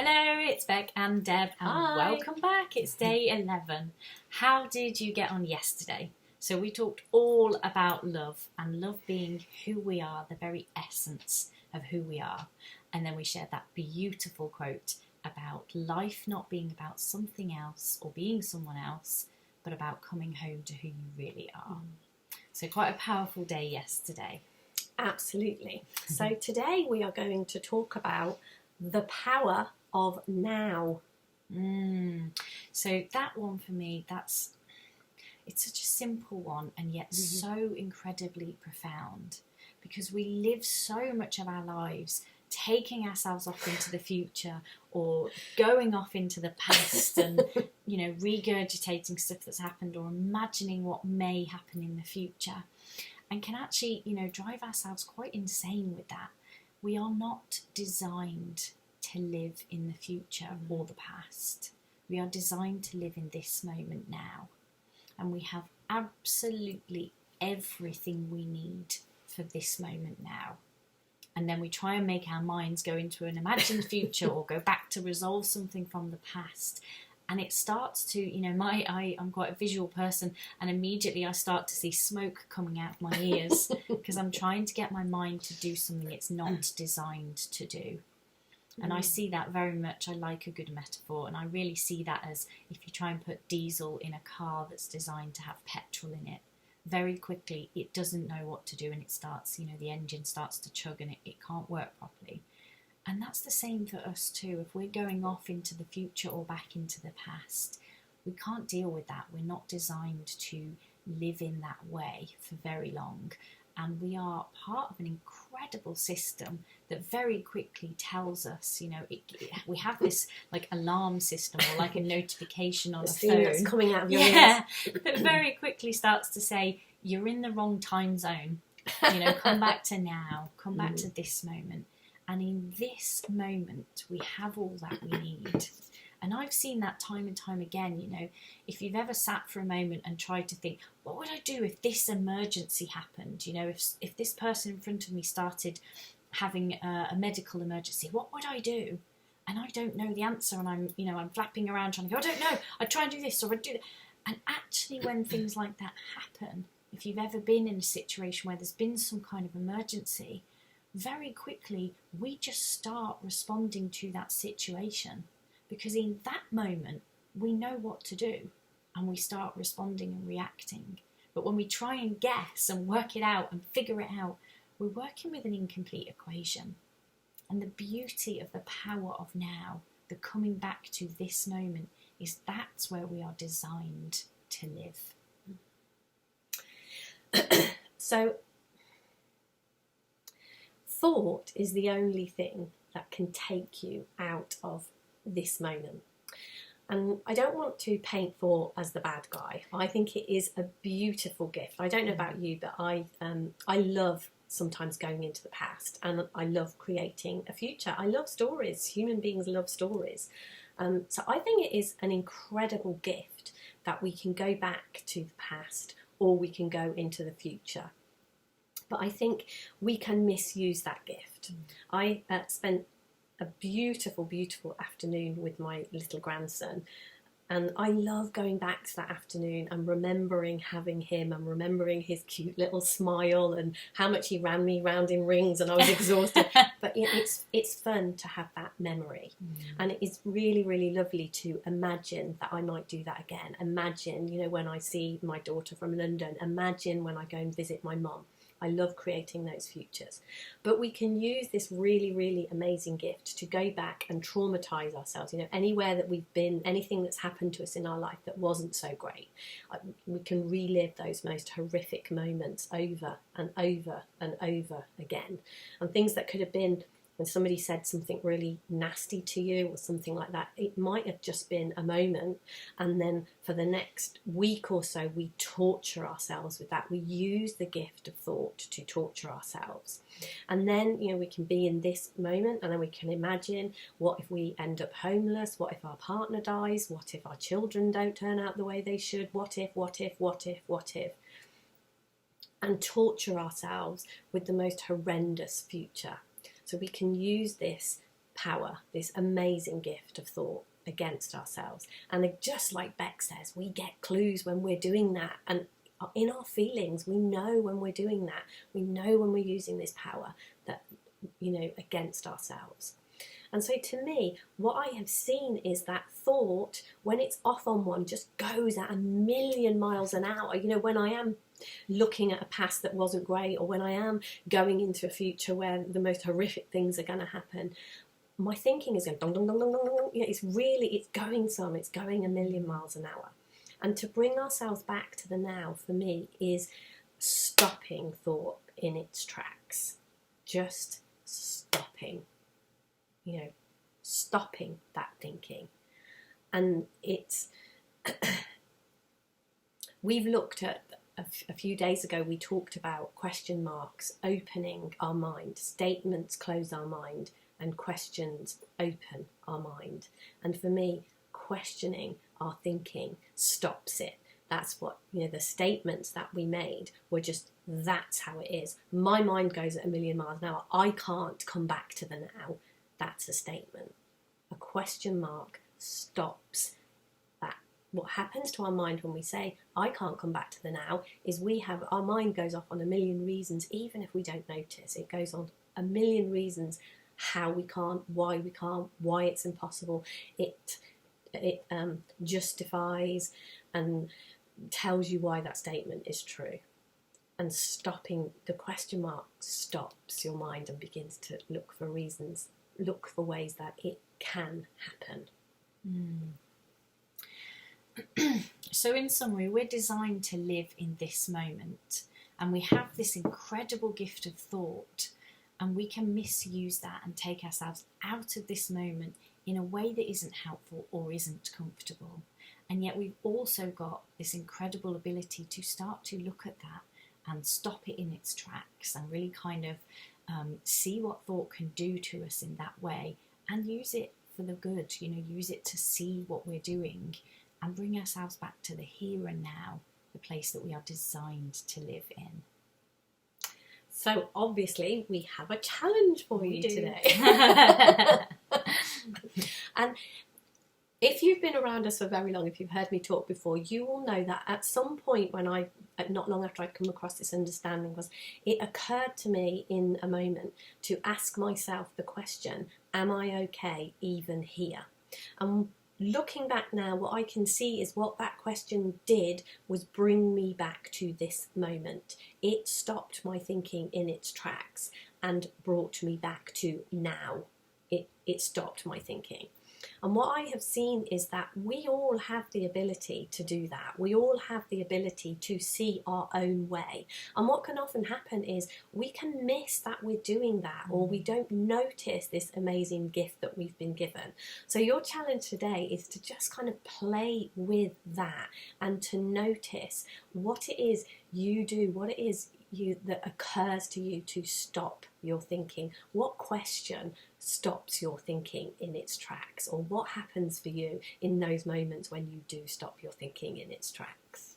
Hello, it's Beck and Deb, and Hi. welcome back. It's day 11. How did you get on yesterday? So we talked all about love and love being who we are, the very essence of who we are. And then we shared that beautiful quote about life not being about something else or being someone else, but about coming home to who you really are. So quite a powerful day yesterday. Absolutely. So today we are going to talk about the power of now. So that one for me, it's such a simple one and yet so incredibly profound, because we live so much of our lives taking ourselves off into the future or going off into the past and, regurgitating stuff that's happened or imagining what may happen in the future, and can actually, drive ourselves quite insane with that. We are not designed to live in the future or the past. We are designed to live in this moment now. And we have absolutely everything we need for this moment now. And then we try and make our minds go into an imagined future or go back to resolve something from the past. And it starts to, I'm quite a visual person, and immediately I start to see smoke coming out of my ears because I'm trying to get my mind to do something it's not designed to do. And I see that very much. I like a good metaphor, and I really see that as if you try and put diesel in a car that's designed to have petrol in it, very quickly it doesn't know what to do, and it starts, the engine starts to chug and it can't work properly. And that's the same for us too. If we're going off into the future or back into the past, we can't deal with that. We're not designed to live in that way for very long. And we are part of an incredible system that very quickly tells us, we have this like alarm system or like a notification on a phone That's coming out of your ears. that very quickly starts to say, you're in the wrong time zone. Come back to now, come back to this moment. And in this moment, we have all that we need. And I've seen that time and time again, if you've ever sat for a moment and tried to think, what would I do if this emergency happened? If this person in front of me started having a medical emergency, what would I do? And I don't know the answer, and I'm flapping around trying to go, I don't know, I'd try and do this or I'd do that. And actually when things like that happen, if you've ever been in a situation where there's been some kind of emergency, very quickly we just start responding to that situation. Because in that moment, we know what to do and we start responding and reacting. But when we try and guess and work it out and figure it out, we're working with an incomplete equation. And the beauty of the power of now, the coming back to this moment, is that's where we are designed to live. So, thought is the only thing that can take you out of this moment. And I don't want to paint thought as the bad guy. I think it is a beautiful gift. I don't know about you, but I love sometimes going into the past, and I love creating a future. I love stories. Human beings love stories. So I think it is an incredible gift that we can go back to the past or we can go into the future. But I think we can misuse that gift. I spent a beautiful, beautiful afternoon with my little grandson. And I love going back to that afternoon and remembering having him and remembering his cute little smile and how much he ran me round in rings and I was exhausted. But it's fun to have that memory. And it is really, really lovely to imagine that I might do that again. Imagine, when I see my daughter from London. Imagine when I go and visit my mum. I love creating those futures. But we can use this really, really amazing gift to go back and traumatise ourselves. Anywhere that we've been, anything that's happened to us in our life that wasn't so great, we can relive those most horrific moments over and over and over again. And things that could have been when somebody said something really nasty to you or something like that, it might have just been a moment, and then for the next week or so we torture ourselves with that. We use the gift of thought to torture ourselves. And then we can be in this moment, and then we can imagine, what if we end up homeless? What if our partner dies? What if our children don't turn out the way they should? What if? And torture ourselves with the most horrendous future. So we can use this power, this amazing gift of thought against ourselves. And just like Beck says, we get clues when we're doing that, and in our feelings we know when we're doing that. We know when we're using this power that, you know, against ourselves. And so to me, what I have seen is that thought, when it's off on one, just goes at 1,000,000 miles an hour. You know, when I am looking at a past that wasn't great, or when I am going into a future where the most horrific things are going to happen, my thinking is going dong dong dong dong dong dong. You know, it's going 1,000,000 miles an hour. And to bring ourselves back to the now, for me, is stopping thought in its tracks. Just stopping. You know, stopping that thinking. And it's we've looked at a few days ago, we talked about question marks opening our mind, statements close our mind, and questions open our mind. And for me, questioning our thinking stops it. That's what, you know, the statements that we made were just, that's how it is. My mind goes at 1,000,000 miles an hour. I can't come back to the now. That's a statement. A question mark stops that. What happens to our mind when we say, I can't come back to the now, is our mind goes off on 1,000,000 reasons, even if we don't notice. It goes on 1,000,000 reasons how we can't, why it's impossible. It justifies and tells you why that statement is true. And stopping the question mark stops your mind and begins to look for reasons, look for ways that it can happen. So in summary, we're designed to live in this moment, and we have this incredible gift of thought, and we can misuse that and take ourselves out of this moment in a way that isn't helpful or isn't comfortable. And yet we've also got this incredible ability to start to look at that and stop it in its tracks, and really kind of see what thought can do to us in that way, and use it for the good, you know, use it to see what we're doing and bring ourselves back to the here and now, the place that we are designed to live in. So obviously we have a challenge for you today. And if you've been around us for very long, if you've heard me talk before, you will know that at some point not long after I'd come across this understanding, it occurred to me in a moment to ask myself the question, am I okay even here? And looking back now, what I can see is what that question did was bring me back to this moment. It stopped my thinking in its tracks and brought me back to now. It stopped my thinking. And what I have seen is that we all have the ability to do that. We all have the ability to see our own way. And what can often happen is we can miss that we're doing that, or we don't notice this amazing gift that we've been given. So your challenge today is to just kind of play with that and to notice what it is you do, what it is that occurs to you to stop your thinking. What question stops your thinking in its tracks, or what happens for you in those moments when you do stop your thinking in its tracks?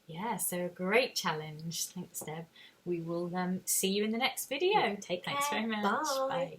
Yeah, so a great challenge. Thanks, Deb. We will see you in the next video. Take care. Thanks very much. Bye. Bye.